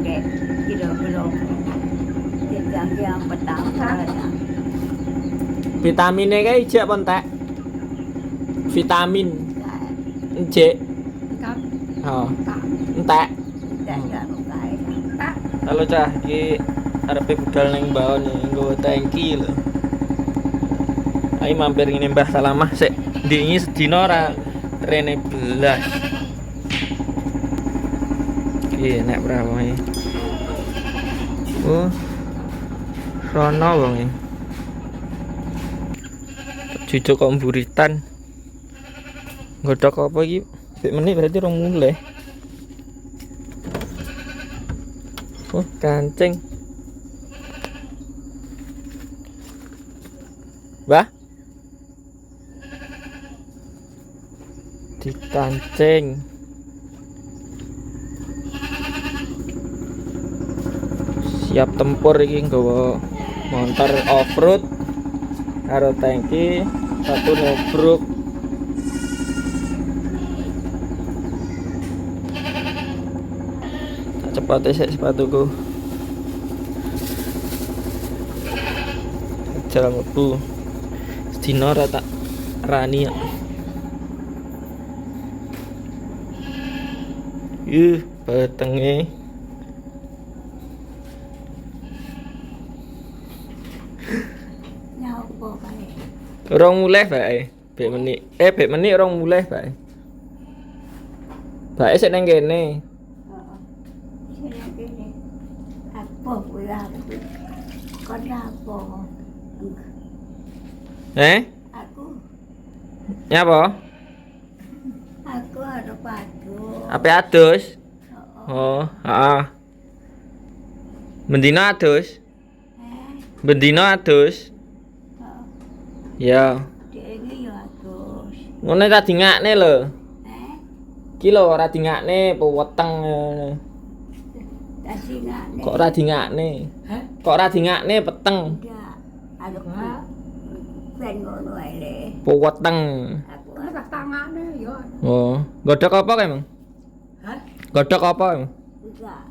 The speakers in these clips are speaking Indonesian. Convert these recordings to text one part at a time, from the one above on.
kayak kilo-kilo yang pertama Vitaminnya kayak ijek apa entek? Vitamin ijek. Oh, entek. Halo cah, iki arepe budal ning mbaon nih, nggo tangki lho. Ayo mampir ngene Mbah Salamah sik. Ndingi sedina ora rene belas. Iki nek berapa iki? Oh. Rono wong iki. Cucuk kok mburitan. Godhok apa iki? Bek menit berarti rong mulai. Oh, kancing. Bah? Dikancing. Siap tempur iki nggawa motor off-road karo tangki satu nubruk. Cepat sik sepatuku. Jalan mlebu. Sedina ora tak rani. Petenge. Nyapa kae? Rong mulai bae. Bek menit. Bek menit rong mulai bae. Bae sik nang kene. Apa kuwi aku? Kenapa? Aku Nyapa? aku arep adus. Ape adus? Oh, heeh. Bendina adus? Bendina adus? Ya. Dek iki ya adus. Ngono ta dingakne lho. Iki lho ora dingakne peweteng. Tadi ngane. Kok ora dingakne? Kok ora dingakne peteng? Enggak. Aduk. Ben ngono ae le. Peweteng. Aku Tak tangane ya. Oh, godhok apa kae, Mang? Hah? Godhok apa? enggak.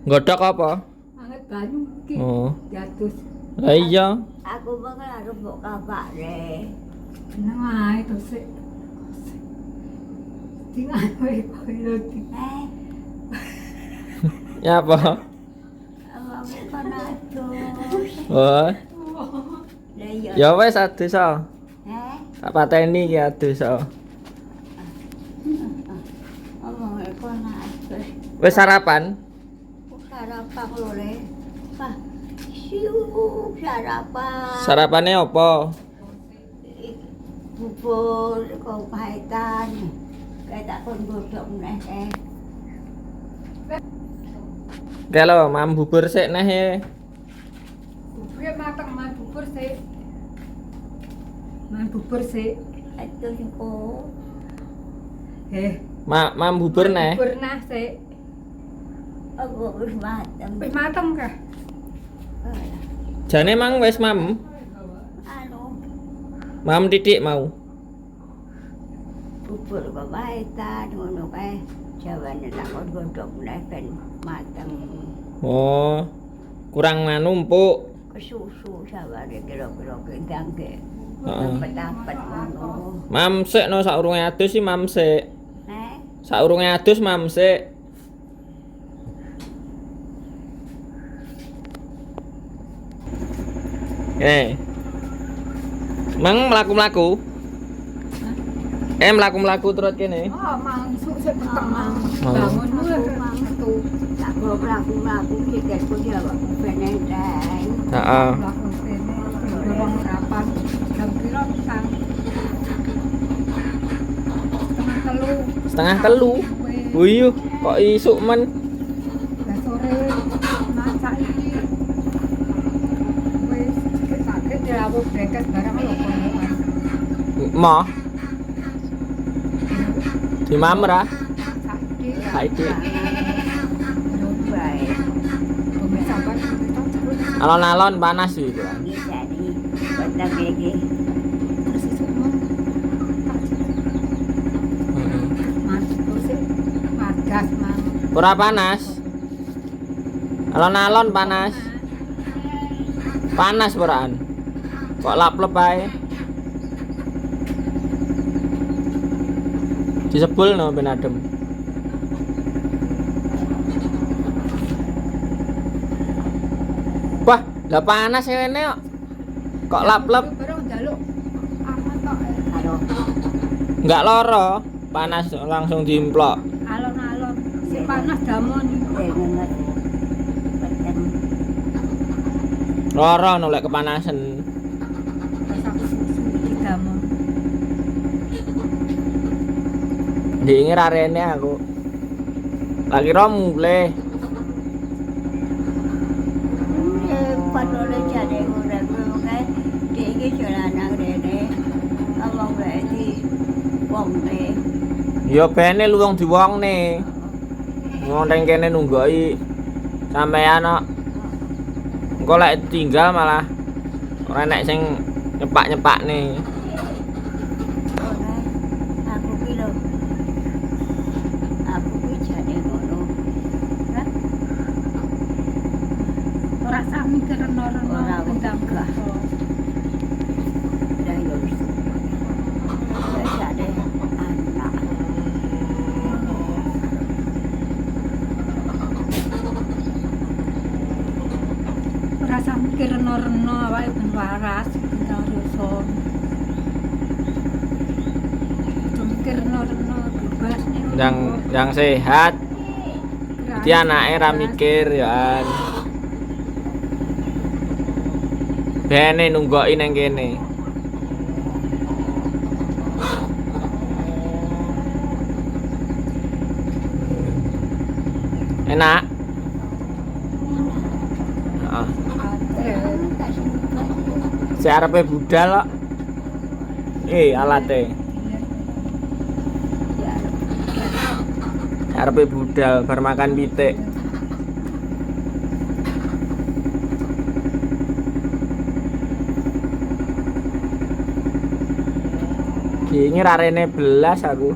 Godhok apa? Anget banyu iki. Oh. Diadus. Lah iya. Aku bakal arep mbok kabare. Seneng ae to sik. Tinggal kowe koyo iki. Nyapa? Aku kan adus. Oh. Lah iya. Ya wis adus ah. Tak pateni iki adus ah. Omong aku adus. Wis sarapan? Sarapan lho le. Pak. Siu sarapan. Sarapane apa? Bubur kau pahitan. Kayak tak kon godhok neh Kalau mam bubur sik neh e. Bubur mateng man bubur sik. Man bubur sik. Adus kok. Mam bubur neh. Bubur nah sik. Aku wis mateng. Wis mateng kah? Jane mang wis mam. Anu Mam titik mau. bubur kau pahitan ngono kae. Jawane tak kon godhok neh ben mateng. Oh. Kurang manumpu. Kesusu jawane kira-kira kendang ge. Heeh. Petapet ngono. Mam sik no saurunge adus si mam sik. Nek Saurunge adus mam sik. Mang mlaku-mlaku. Mlaku-mlaku terus kene. Oh, mang isuk sik peteng mang. Oh. Bangun metu. tak go mlaku-mlaku sikilku jawab ben enteng. Heeh. Mlaku kene. Dorong rapan. Jam piro sang? Setengah telu. Wuyuh, kok isuk men. Lah sore masak iki. Wis sakit dirawuh breket barang lho kono. Moh. Di mamra. Saiki Saiki. Bae. pemisahan kita terus Alon-alon panas iki. Iki jadi petang iki. terus semua masuk sih padas mang Ora panas. Alon-alon panas. Panas beraan. Kok lap-lep ae. Disebul no ben adem. Wah, lah panas ngene kok. Kok lap-lep. Barang njaluk aman tok. Karo Enggak loro, panas langsung diimplok. Alon-alon. Sing panas damon. ngenget. Beten Loro no lek kepanasan. Pas aku susu iki damon. Diingi rarene aku. Lagi ro mulai. Patole jane urip kae iki jalanan rene. Awang wae di wong ne. Ya bene lu wong diwongne. Wong nang kene nunggoki sampean kok. Engko lek tinggal malah ora nek sing nyepak-nyepakne. Aku ki lho. Aku ki jane ngono. Lah Ora sami kerena-rena Ora, gendang enggak. basa. ora yo wis. Ya jane anak. Ora sami kerena-rena awake ben waras gendang rasa. Cuma kerena-rena bebas Yang sehat. Jadi anake ra mikir ya. Bene nunggoki nang kene. Enak. Heeh. Searepe budal kok. Alate. Ya Arepe budal bar makan pitik. Diingi ra rene belas aku.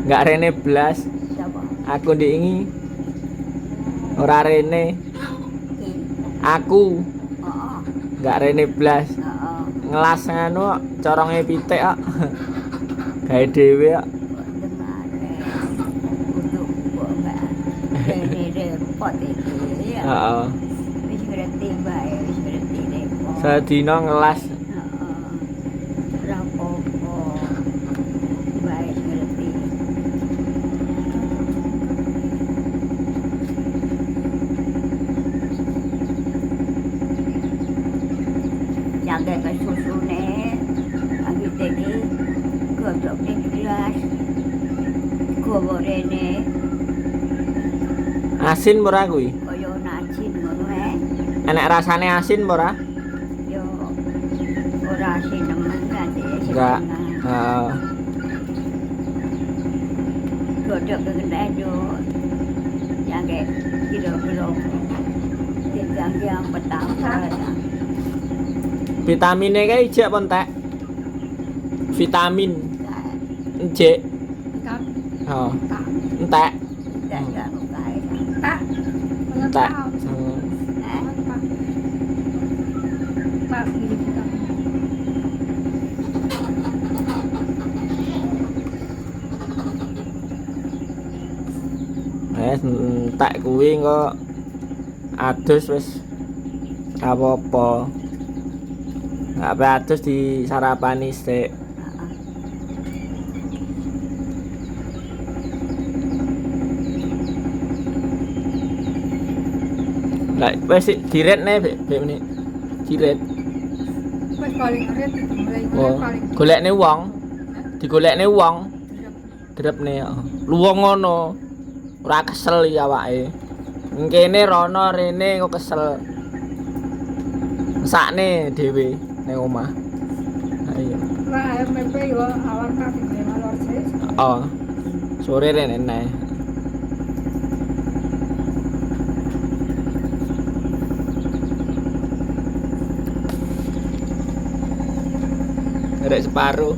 Enggak rene belas. sapa? Aku diingi ora rene. Ki. Aku Heeh. enggak rene belas. Heeh. Ngelas nganu kok coronge pitik kok. Gawe dhewe kok. Demare. Untuk kok mbak. Rene repot iki ya. Heeh. Wis ngerti bae, wis ngerti repot. Sedina ngelas. Heeh. Ora apa-apa. Bae ngerti. Jaga kesusune. Abi teki godhok ning gelas. Gorene Asin ora kuwi? kaya nacin ngono Enek rasane asin ora? yo ora sinemen nanti Enggak. Heeh. godhok kekenen yo jaga kilo-kilo tinggal yang pertama Vitamine kae ijek apa entek? Vitamin ijek. Tak, Oh, tak, entek. dan jangan kae tak. Entek. Tak ini kita. Entek kuwi kok adus wis apa-apa. Enggak apa adus di sarapani sik. Lah wis diretne Bek menit. Diret. Wes paling arit mulai Oh, paling golekne wong. Digolekne wong. Drepne. Luwung ngono. Ora kesel ya awake. Ngkene rono rene kok kesel. Sakne dhewe ning omah. Ayo. lah ayam tempe yo awan kabeh ngalor sih. Oh. Sore rene nae. Rek separuh.